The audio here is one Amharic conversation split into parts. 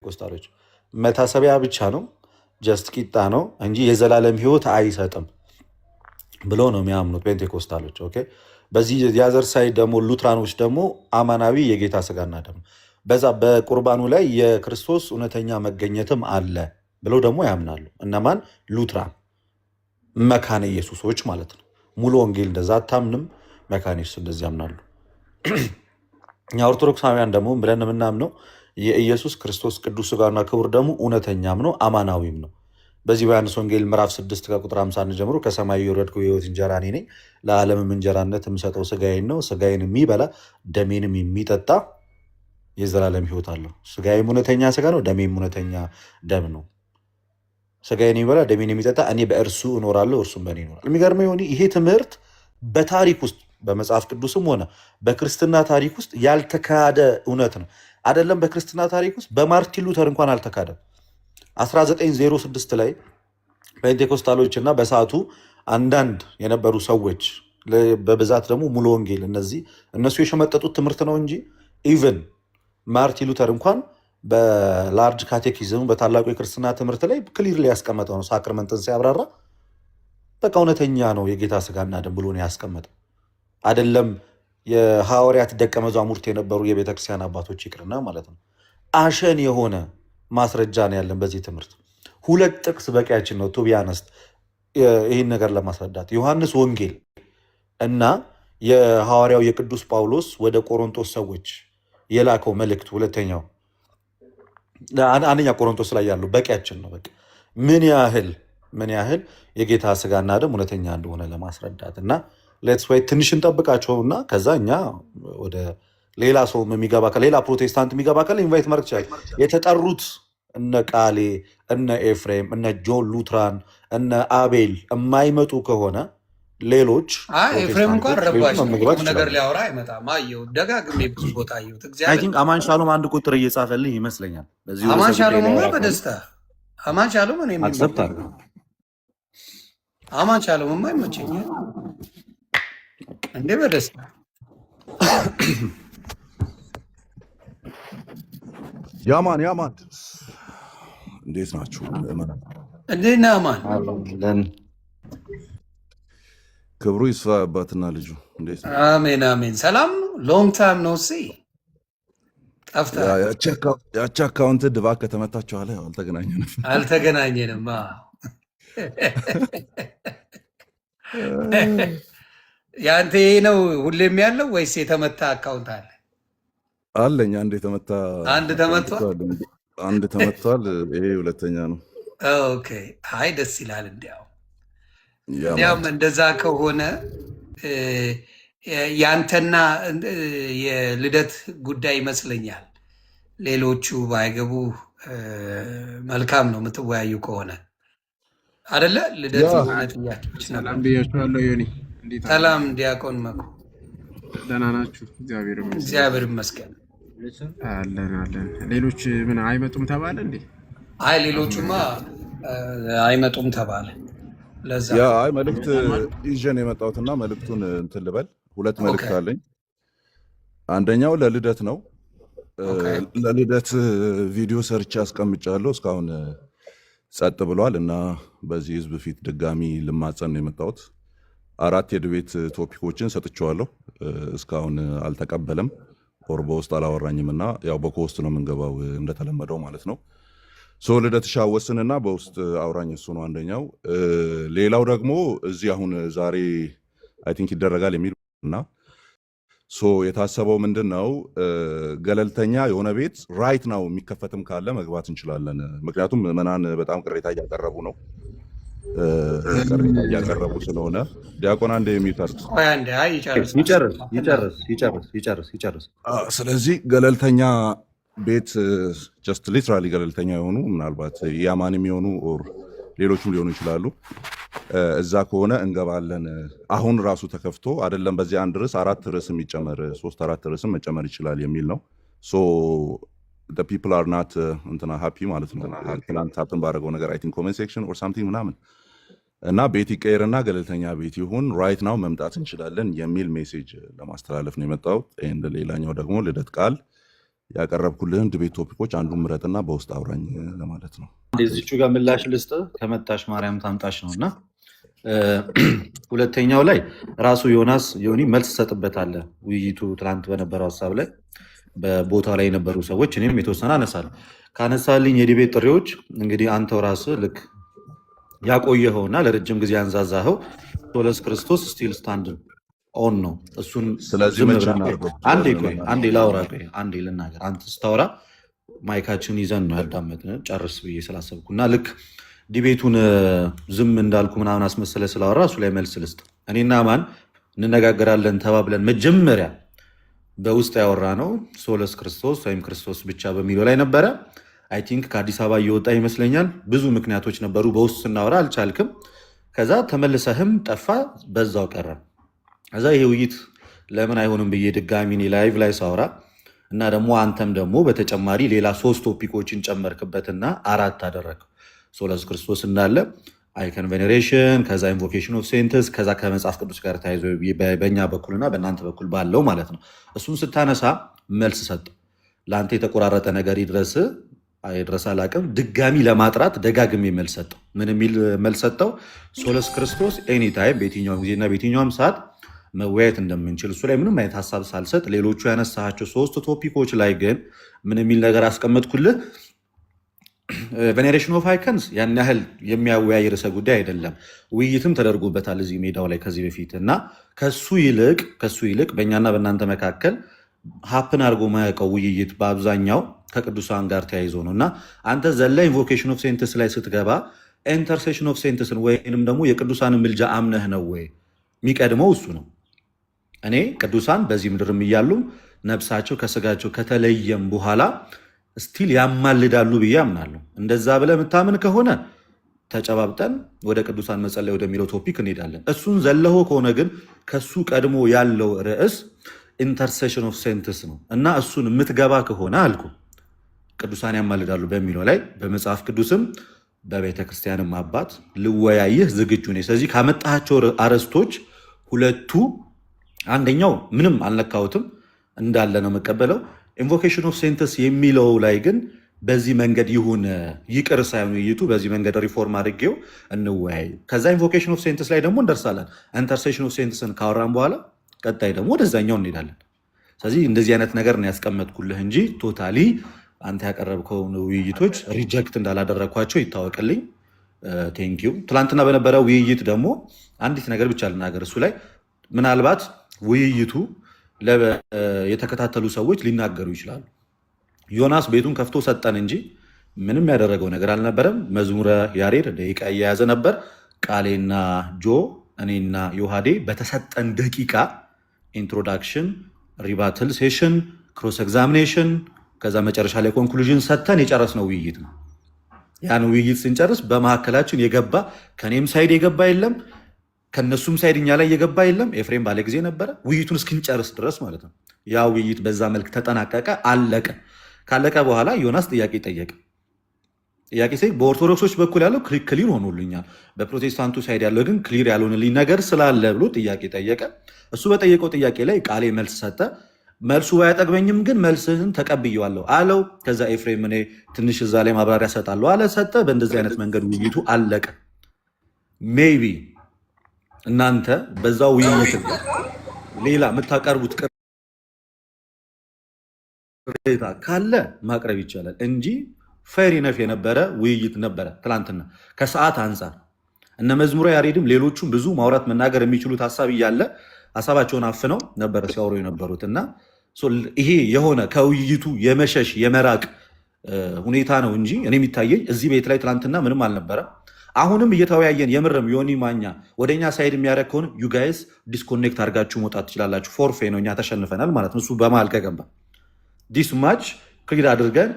ፔንቴኮስታሎች መታሰቢያ ብቻ ነው፣ ጀስት ቂጣ ነው እንጂ የዘላለም ህይወት አይሰጥም ብሎ ነው የሚያምኑት ፔንቴኮስታሎች። ኦኬ። በዚህ የአዘር ሳይድ ደግሞ ሉትራኖች ደግሞ አማናዊ የጌታ ስጋና ደም በዛ በቁርባኑ ላይ የክርስቶስ እውነተኛ መገኘትም አለ ብለው ደግሞ ያምናሉ። እነማን? ሉትራን መካነ ኢየሱሶች ማለት ነው። ሙሉ ወንጌል እንደዛ አታምንም፣ መካነ ኢየሱስ እንደዚህ ያምናሉ። እኛ ኦርቶዶክሳውያን ደግሞ ብለን የምናምነው የኢየሱስ ክርስቶስ ቅዱስ ስጋና ክቡር ደግሞ እውነተኛም ነው አማናዊም ነው። በዚህ በዮሐንስ ወንጌል ምዕራፍ 6 ከቁጥር 51 ጀምሮ ከሰማይ የወረድኩ የሕይወት እንጀራ እኔ ነኝ፣ ለዓለምም እንጀራነት የምሰጠው ስጋዬን ነው፣ ስጋዬን የሚበላ ደሜንም የሚጠጣ የዘላለም ሕይወት አለው። ስጋዬም እውነተኛ ስጋ ነው፣ ደሜም እውነተኛ ደም ነው። ስጋዬን የሚበላ ደሜን የሚጠጣ እኔ በእርሱ እኖራለሁ፣ እርሱም በእኔ ይኖራል። የሚገርመው የሆነ ይሄ ትምህርት በታሪክ ውስጥ በመጽሐፍ ቅዱስም ሆነ በክርስትና ታሪክ ውስጥ ያልተካደ እውነት ነው። አይደለም በክርስትና ታሪክ ውስጥ በማርቲን ሉተር እንኳን አልተካደም። 1906 ላይ ፔንቴኮስታሎች እና በሰዓቱ አንዳንድ የነበሩ ሰዎች በብዛት ደግሞ ሙሉ ወንጌል እነሱ የሸመጠጡት ትምህርት ነው እንጂ ኢቨን ማርቲን ሉተር እንኳን በላርጅ ካቴኪዝም በታላቁ የክርስትና ትምህርት ላይ ክሊርሊ ያስቀመጠው ነው። ሳክርመንትን ሲያብራራ በቃ እውነተኛ ነው የጌታ ስጋና ደም ብሎ ነው ያስቀመጠው። አይደለም የሐዋርያት ደቀ መዛሙርት የነበሩ የቤተክርስቲያን አባቶች ይቅርና ማለት ነው። አሸን የሆነ ማስረጃ ነው ያለን በዚህ ትምህርት። 2 ጥቅስ በቂያችን ነው ቱ ቢ አነስት ይህን ነገር ለማስረዳት። ዮሐንስ ወንጌል እና የሐዋርያው የቅዱስ ጳውሎስ ወደ ቆሮንቶስ ሰዎች የላከው መልእክት ሁለተኛው አንደኛ ቆሮንቶስ ላይ ያለው በቂያችን ነው። በቃ ምን ያህል የጌታ ስጋና ደም እውነተኛ እንደሆነ ለማስረዳት እና ሌትስ ወይ ትንሽ እንጠብቃቸውና ከዛ እኛ ወደ ሌላ ሰው የሚገባ ሌላ ፕሮቴስታንት የሚገባ ካለ ኢንቫይት ማድረግ ይችላል። የተጠሩት እነ ቃሌ፣ እነ ኤፍሬም፣ እነ ጆን ሉትራን፣ እነ አቤል የማይመጡ ከሆነ ሌሎች ኤፍሬም እንኳን ረባሽ ነገር ሊያወራ አይመጣም። አየሁ ደጋግሜ ብዙ ቦታ አየሁት። እግዚአብሔር አማን ሻሎም አንድ ቁጥር እየጻፈልኝ ይመስለኛል። አማን ሻሎም በደስታ አማን ሻሎም እኔ አማን ሻሎም ይመቸኛል እንዴ በደስታ ያማን እንዴት ናችሁ? እንዴት ነህ አማን? ክብሩ ይስፋ አባትና ልጁ እንዴት ነው? አሜን። ሰላም ነው። ሎንግ ታይም ነው ሲ ጠፍተህ ያቺ አካውንት ድባቅ ከተመታችሁ አለ አልተገናኘንም። ያንተ ነው ሁሌም ያለው ወይስ የተመታ አካውንት አለ? አለኝ። አንድ ተመቷል። ይሄ ሁለተኛ ነው። ኦኬ። አይ ደስ ይላል። እንዲያውም እንደዛ ከሆነ ያንተና የልደት ጉዳይ ይመስለኛል። ሌሎቹ ባይገቡ መልካም ነው። የምትወያዩ ከሆነ አደለ? ልደት ሰላም ብያችኋለሁ። ዮኒ ሰላም ዲያቆን መኩ ደህና ናችሁ? እግዚአብሔር ይመስገን አለን። ሌሎች ምን አይመጡም ተባለ እንዴ? አይ ሌሎቹማ አይመጡም ተባለ። አይ መልእክት ይዤ ነው የመጣሁትና መልእክቱን እንትን ልበል። 2 መልእክት አለኝ። አንደኛው ለልደት ነው። ለልደት ቪዲዮ ሰርቼ አስቀምጫለሁ። እስካሁን ጸጥ ብሏል እና በዚህ ህዝብ ፊት ድጋሚ ልማጸን ነው የመጣሁት። 4 የድቤት ቶፒኮችን ሰጥቼዋለሁ። እስካሁን አልተቀበለም፣ ኦር በውስጥ አላወራኝም እና ያው በኮስት ነው የምንገባው እንደተለመደው ማለት ነው። ልደትሽ አወስንና በውስጥ አውራኝ። እሱ ነው አንደኛው። ሌላው ደግሞ እዚህ አሁን ዛሬ አይ ቲንክ ይደረጋል የሚል እና የታሰበው ምንድን ነው ገለልተኛ የሆነ ቤት ራይት ነው የሚከፈትም ካለ መግባት እንችላለን። ምክንያቱም ምዕመናን በጣም ቅሬታ እያቀረቡ ነው። ቅሬታ እያቀረቡ ስለሆነ ዲያቆን አንድ የሚታርስ ይጨርስ። ስለዚህ ገለልተኛ ቤት ጀስት ሊትራሊ ገለልተኛ የሆኑ ምናልባት ያማን የሚሆኑ ኦር ሌሎችም ሊሆኑ ይችላሉ። እዛ ከሆነ እንገባለን። አሁን ራሱ ተከፍቶ አይደለም በዚህ አንድ ርዕስ 4 ርዕስ የሚጨመር 3-4 ርዕስም መጨመር ይችላል የሚል ነው። the people are not እንትና ሃፒ ማለት ነው። ትናንት ሀፕን ባደረገው ነገር አይ ቲንክ ኮሜንት ሴክሽን ኦር ሳምቲንግ ምናምን እና ቤት ይቀየርና ገለልተኛ ቤት ይሁን ራይት ናው መምጣት እንችላለን የሚል ሜሴጅ ለማስተላለፍ ነው የመጣው። ሌላኛው ደግሞ ልደት ቃል ያቀረብኩልህን ዲቤት ቶፒኮች አንዱን ምረጥና በውስጥ አውራኝ ለማለት ነው። እዚቹ ጋር ምላሽ ልስጥ ከመጣሽ ማርያም ታምጣሽ ነውና ሁለተኛው ላይ ራሱ ዮናስ ዮኒ መልስ ሰጥበታለ። ውይይቱ ትናንት በነበረው ሀሳብ ላይ በቦታው ላይ የነበሩ ሰዎች እኔም የተወሰነ አነሳለሁ። ካነሳልኝ የዲቤት ጥሪዎች እንግዲህ አንተው ራስህ ልክ ያቆየኸውና ለረጅም ጊዜ አንዛዛኸው ሶለስ ክርስቶስ ስቲል ስታንድ ኦን ነው። እሱን ስለዚህ አንዴ ላውራ፣ አንዴ ልናገር። አንተ ስታወራ ማይካችን ይዘን ነው ያዳመጥን ጨርስ ብዬ ስላሰብኩና ልክ ዲቤቱን ዝም እንዳልኩ ምናምን አስመሰለ ስላወራ እሱ ላይ መልስ ልስጥ። እኔና ማን እንነጋገራለን ተባብለን መጀመሪያ በውስጥ ያወራ ነው ሶለስ ክርስቶስ ወይም ክርስቶስ ብቻ በሚለው ላይ ነበረ። አይ ቲንክ ከአዲስ አበባ እየወጣ ይመስለኛል። ብዙ ምክንያቶች ነበሩ። በውስጥ ስናወራ አልቻልክም። ከዛ ተመልሰህም ጠፋ፣ በዛው ቀረ። ከዛ ይሄ ውይይት ለምን አይሆንም ብዬ ድጋሚ ላይቭ ላይ ሳወራ እና ደግሞ አንተም ደግሞ በተጨማሪ ሌላ 3 ቶፒኮችን ጨመርክበትና 4 አደረግ። ሶለስ ክርስቶስ እንዳለ አይከን ቬኔሬሽን፣ ከዛ ኢንቮኬሽን ኦፍ ሴንትስ፣ ከዛ ከመጽሐፍ ቅዱስ ጋር ተያይዞ በእኛ በኩልና በእናንተ በኩል ባለው ማለት ነው። እሱን ስታነሳ መልስ ሰጥ። ለአንተ የተቆራረጠ ነገር ይድረስ አይድረስ አላቅም። ድጋሚ ለማጥራት ደጋግሜ መልስ ሰጠው። ምን የሚል መልስ ሰጠው? ሶለስ ክርስቶስ ኤኒታይም በየትኛውም ጊዜና በየትኛውም ሰዓት መወያየት እንደምንችል እሱ ላይ ምንም አይነት ሀሳብ ሳልሰጥ ሌሎቹ ያነሳቸው 3 ቶፒኮች ላይ ግን ምን የሚል ነገር አስቀመጥኩልህ? ቬኔሬሽን ኦፍ አይከንስ ያን ያህል የሚያወያይ ርዕሰ ጉዳይ አይደለም። ውይይትም ተደርጎበታል እዚህ ሜዳው ላይ ከዚህ በፊት እና ከሱ ይልቅ በእኛና በእናንተ መካከል ሀፕን አድርጎ ማያውቀው ውይይት በአብዛኛው ከቅዱሳን ጋር ተያይዞ ነው እና አንተ ዘላ ኢንቮኬሽን ኦፍ ሴንትስ ላይ ስትገባ ኢንተርሴሽን ኦፍ ሴንትስን ወይንም ደግሞ የቅዱሳንን ምልጃ አምነህ ነው ወይ? የሚቀድመው እሱ ነው። እኔ ቅዱሳን በዚህ ምድርም እያሉ ነብሳቸው ከስጋቸው ከተለየም በኋላ ስቲል ያማልዳሉ ብዬ አምናለሁ። እንደዛ ብለህ የምታምን ከሆነ ተጨባብጠን ወደ ቅዱሳን መጸለይ ወደሚለው ቶፒክ እንሄዳለን። እሱን ዘለሆ ከሆነ ግን ከሱ ቀድሞ ያለው ርዕስ ኢንተርሴሽን ኦፍ ሴንትስ ነው እና እሱን የምትገባ ከሆነ አልኩ ቅዱሳን ያማልዳሉ በሚለው ላይ በመጽሐፍ ቅዱስም በቤተ ክርስቲያንም አባት ልወያይህ ዝግጁ ነኝ። ስለዚህ ካመጣቸው አርዕስቶች ሁለቱ አንደኛው ምንም አልነካሁትም እንዳለ ነው የምቀበለው። ኢንቮኬሽን ኦፍ ሴንትስ የሚለው ላይ ግን በዚህ መንገድ ይሁን ይቅር ሳይሆን ውይይቱ በዚህ መንገድ ሪፎርም አድርጌው እንወያይ። ከዛ ኢንቮኬሽን ኦፍ ሴንትስ ላይ ደግሞ እንደርሳለን። ኢንተርሴሽን ኦፍ ሴንትስን ካወራን በኋላ ቀጣይ ደግሞ ወደዛኛው እንሄዳለን። ስለዚህ እንደዚህ አይነት ነገር ነው ያስቀመጥኩልህ እንጂ ቶታሊ አንተ ያቀረብከውን ውይይቶች ሪጀክት እንዳላደረግኳቸው ይታወቅልኝ። ቴንኪው። ትላንትና በነበረ ውይይት ደግሞ አንዲት ነገር ብቻ ልናገር። እሱ ላይ ምናልባት ውይይቱ የተከታተሉ ሰዎች ሊናገሩ ይችላሉ። ዮናስ ቤቱን ከፍቶ ሰጠን እንጂ ምንም ያደረገው ነገር አልነበረም። መዝሙረ ያሬድ ደቂቃ እየያዘ ነበር። ቃሌና ጆ እኔና ዮሐዴ በተሰጠን ደቂቃ ኢንትሮዳክሽን፣ ሪባትል ሴሽን፣ ክሮስ ኤግዛሚኔሽን ከዛ መጨረሻ ላይ ኮንክሉዥን ሰጥተን የጨረስነው ውይይት ነው። ያን ውይይት ስንጨርስ በመካከላችን የገባ ከኔም ሳይድ የገባ የለም፣ ከነሱም ሳይድ እኛ ላይ የገባ የለም። ኤፍሬም ባለ ጊዜ ነበረ ውይይቱን እስክንጨርስ ድረስ ማለት ነው። ያ ውይይት በዛ መልክ ተጠናቀቀ፣ አለቀ። ካለቀ በኋላ ዮናስ ጥያቄ ጠየቀ። ጥያቄ ሲል በኦርቶዶክሶች በኩል ያለው ክሊር ሆኖልኛል፣ በፕሮቴስታንቱ ሳይድ ያለው ግን ክሊር ያልሆንልኝ ነገር ስላለ ብሎ ጥያቄ ጠየቀ። እሱ በጠየቀው ጥያቄ ላይ ቃሌ መልስ ሰጠ። መልሱ ባያጠግበኝም ግን መልስህን ተቀብየዋለሁ አለው። ከዛ ኤፍሬም እኔ ትንሽ እዛ ላይ ማብራሪያ ሰጣለሁ አለ፣ ሰጠ። በእንደዚህ አይነት መንገድ ውይይቱ አለቀ። ሜይቢ እናንተ በዛ ውይይት ሌላ የምታቀርቡት ቅሬታ ካለ ማቅረብ ይቻላል እንጂ ፌር ኢነፍ የነበረ ውይይት ነበረ ትላንትና ከሰዓት አንጻር። እነ መዝሙረ ያሬድም ሌሎቹም ብዙ ማውራት መናገር የሚችሉት ሀሳብ እያለ ሀሳባቸውን አፍነው ነበረ ሲያወሩ የነበሩት እና ይሄ የሆነ ከውይይቱ የመሸሽ የመራቅ ሁኔታ ነው እንጂ እኔ የሚታየኝ እዚህ ቤት ላይ ትላንትና ምንም አልነበረም። አሁንም እየተወያየን የምርም ዮኒ ማኛ ወደኛ ሳይድ የሚያደርግ ከሆነ ዩጋይስ ዲስኮኔክት አድርጋችሁ መውጣት ትችላላችሁ። ፎርፌ ነው፣ እኛ ተሸንፈናል ማለት ነው። እሱ በመሀል ከገባ ዲስ ማች ክሊር አድርገን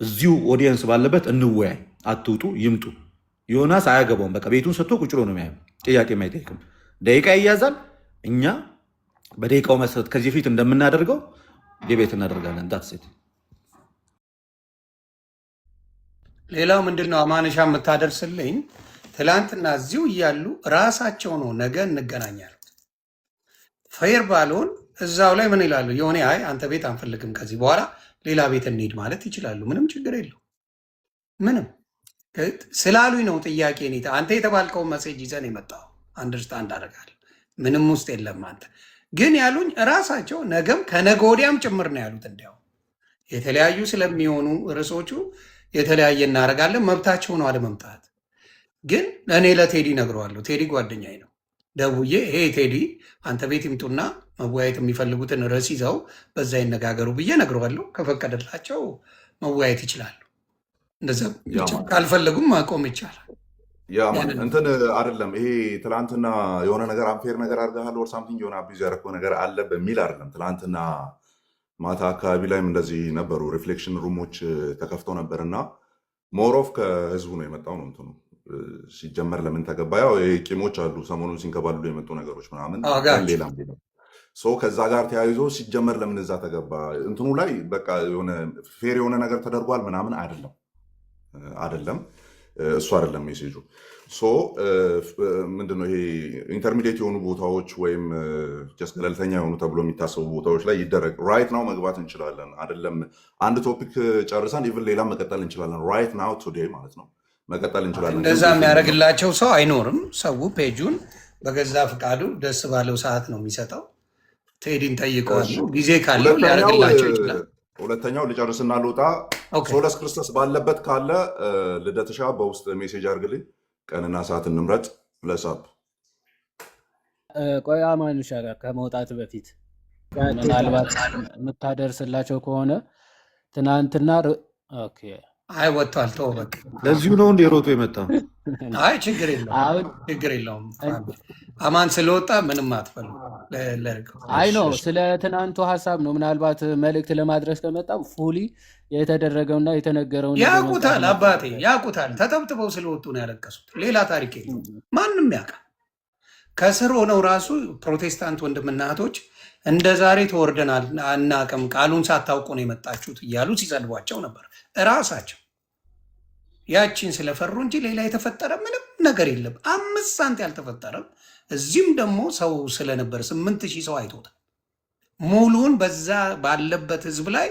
እዚሁ ኦዲየንስ ባለበት እንወያይ። አትውጡ፣ ይምጡ። ዮናስ አያገባውም። በቃ ቤቱን ሰጥቶ ቁጭ ብሎ ነው የሚያየው። ጥያቄ አይጠይቅም። ደቂቃ ይያዛል። እኛ በደቂቃው መሰረት ከዚህ ፊት እንደምናደርገው ዲቤት እናደርጋለን። ዳትሴት። ሌላው ምንድነው አማንሻ የምታደርስልኝ ትላንትና እዚሁ እያሉ ራሳቸው ነው ነገ እንገናኛለን። ፌር ባልሆን እዛው ላይ ምን ይላሉ? የሆነ አይ አንተ ቤት አንፈልግም ከዚህ በኋላ ሌላ ቤት እንሂድ ማለት ይችላሉ። ምንም ችግር የለው። ምንም ስላሉኝ ነው ጥያቄ። አንተ የተባልከውን መሴጅ ይዘን የመጣው አንደርስታንድ አደርጋለሁ። ምንም ውስጥ የለም። አንተ ግን ያሉኝ እራሳቸው ነገም ከነገ ወዲያም ጭምር ነው ያሉት። እንዲያው የተለያዩ ስለሚሆኑ ርዕሶቹ የተለያየ እናደርጋለን። መብታቸው ነው አለመምጣት። ግን እኔ ለቴዲ ነግረዋለሁ። ቴዲ ጓደኛዬ ነው። ደውዬ ይሄ ቴዲ አንተ ቤት ይምጡና መወያየት የሚፈልጉትን ርዕስ ይዘው በዛ ይነጋገሩ ብዬ ነግረዋለሁ። ከፈቀደላቸው መወያየት ይችላሉ። እንደዛ ካልፈለጉም ማቆም ይቻላል። እንትን አይደለም ይሄ ትላንትና የሆነ ነገር አንፌር ነገር አድርገሃል ወር ሳምቲንግ የሆነ አቢዝ ያደረገው ነገር አለ በሚል አይደለም። ትላንትና ማታ አካባቢ ላይም እንደዚህ ነበሩ፣ ሪፍሌክሽን ሩሞች ተከፍተው ነበር እና ሞሮፍ ከህዝቡ ነው የመጣው ነው እንትኑ ሲጀመር ለምን ተገባ? ያው ቂሞች አሉ ሰሞኑን ሲንከባልሉ የመጡ ነገሮች ምናምን ሌላም ከዛ ጋር ተያይዞ ሲጀመር ለምን እዛ ተገባ? እንትኑ ላይ በቃ የሆነ ፌር የሆነ ነገር ተደርጓል ምናምን አይደለም እሱ አይደለም ሜሴጁ። ምንድነው ይሄ ኢንተርሚዲየት የሆኑ ቦታዎች ወይም ገለልተኛ የሆኑ ተብሎ የሚታሰቡ ቦታዎች ላይ ይደረግ። ራይት ናው መግባት እንችላለን አይደለም። አንድ ቶፒክ ጨርሰን ኢቭን ሌላ መቀጠል እንችላለን። ራይት ናው ቱዴይ ማለት ነው መቀጠል እንችላለን። እንደዛ የሚያደርግላቸው ሰው አይኖርም። ሰው ፔጁን በገዛ ፍቃዱ ደስ ባለው ሰዓት ነው የሚሰጠው። ቴዲን ጠይቀዋለሁ፣ ጊዜ ካለው ሊያደርግላቸው ይችላል። ሁለተኛው ልጨርስና ልውጣ። ሶለስ ክርስቶስ ባለበት ካለ ልደትሻ በውስጥ ሜሴጅ አድርግልኝ፣ ቀንና ሰዓት እንምረጥ። ለሳብ ቆይ አማኑሻ ጋር ከመውጣት በፊት ምናልባት የምታደርስላቸው ከሆነ ትናንትና ኦኬ አይ ወጥቷል። ተው በቃ ለዚሁ ነው እንደ ሮጦ የመጣው። አይ ችግር የለውም አማን ስለወጣ ምንም አትፈሉ። አይ ነው ስለ ትናንቱ ሀሳብ ነው። ምናልባት መልእክት ለማድረስ ከመጣ ፉሊ የተደረገውና የተነገረውን ያውቁታል። አባቴ ያውቁታል። ተጠብጥበው ስለወጡ ነው ያለቀሱት። ሌላ ታሪክ የለም። ማንም ያውቃል። ከስር ሆነው ራሱ ፕሮቴስታንት ወንድምና እህቶች እንደ ዛሬ ተወርደን አናቅም፣ ቃሉን ሳታውቁ ነው የመጣችሁት እያሉ ሲጸልቧቸው ነበር እራሳቸው። ያቺን ስለፈሩ እንጂ ሌላ የተፈጠረ ምንም ነገር የለም። 5 ሳንቲም ያልተፈጠረም። እዚህም ደግሞ ሰው ስለነበር 8000 ሰው አይቶታል። ሙሉን በዛ ባለበት ህዝብ ላይ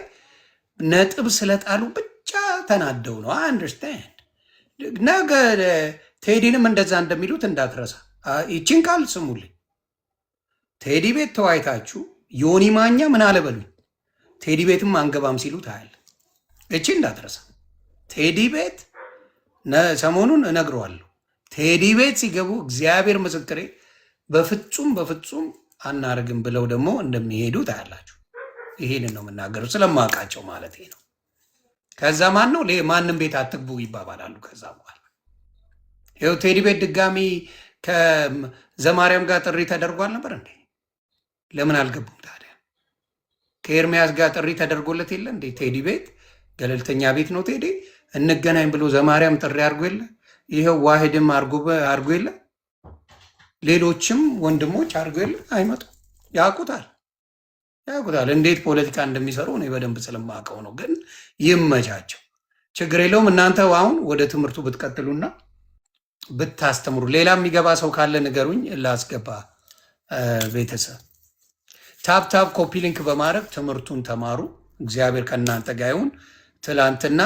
ነጥብ ስለጣሉ ብቻ ተናደው ነው። አንደርስታንድ ነገ ቴዲንም እንደዛ እንደሚሉት እንዳትረሳ። ይችን ቃል ስሙልኝ። ቴዲ ቤት ተዋይታችሁ ዮኒ ማኛ ምን አለበሉኝ። ቴዲ ቤትም አንገባም ሲሉ ታያለ። እቺ እንዳትረሳ። ቴዲ ቤት ሰሞኑን እነግረዋለሁ። ቴዲ ቤት ሲገቡ እግዚአብሔር ምስክሬ በፍጹም አናርግም ብለው ደግሞ እንደሚሄዱ ታያላችሁ። ይሄንን ነው የምናገረው ስለማውቃቸው ማለት ነው። ከዛ ማን ነው ማንም ቤት አትግቡ ይባባላሉ። ከዛ በኋላ ይኸው ቴዲ ቤት ድጋሚ ከዘማርያም ጋር ጥሪ ተደርጓል ነበር እንዴ? ለምን አልገቡም ታዲያ? ከኤርሚያስ ጋር ጥሪ ተደርጎለት የለ እንዴ? ቴዲ ቤት ገለልተኛ ቤት ነው። ቴዲ እንገናኝ ብሎ ዘማርያም ጥሪ አድርጎ የለ? ይኸው ዋሂድም አድርጎ የለ? ሌሎችም ወንድሞች አድርጎ የለ? አይመጡ። ያውቁታል እንዴት ፖለቲካ እንደሚሰሩ እኔ በደንብ ስለማውቀው ነው። ግን ይመቻቸው፣ ችግር የለውም። እናንተ አሁን ወደ ትምህርቱ ብትቀጥሉና ብታስተምሩ፣ ሌላ የሚገባ ሰው ካለ ንገሩኝ፣ ላስገባ። ቤተሰብ ታፕ ኮፒ ሊንክ በማድረግ ትምህርቱን ተማሩ። እግዚአብሔር ከእናንተ ጋር ይሁን። ትላንትና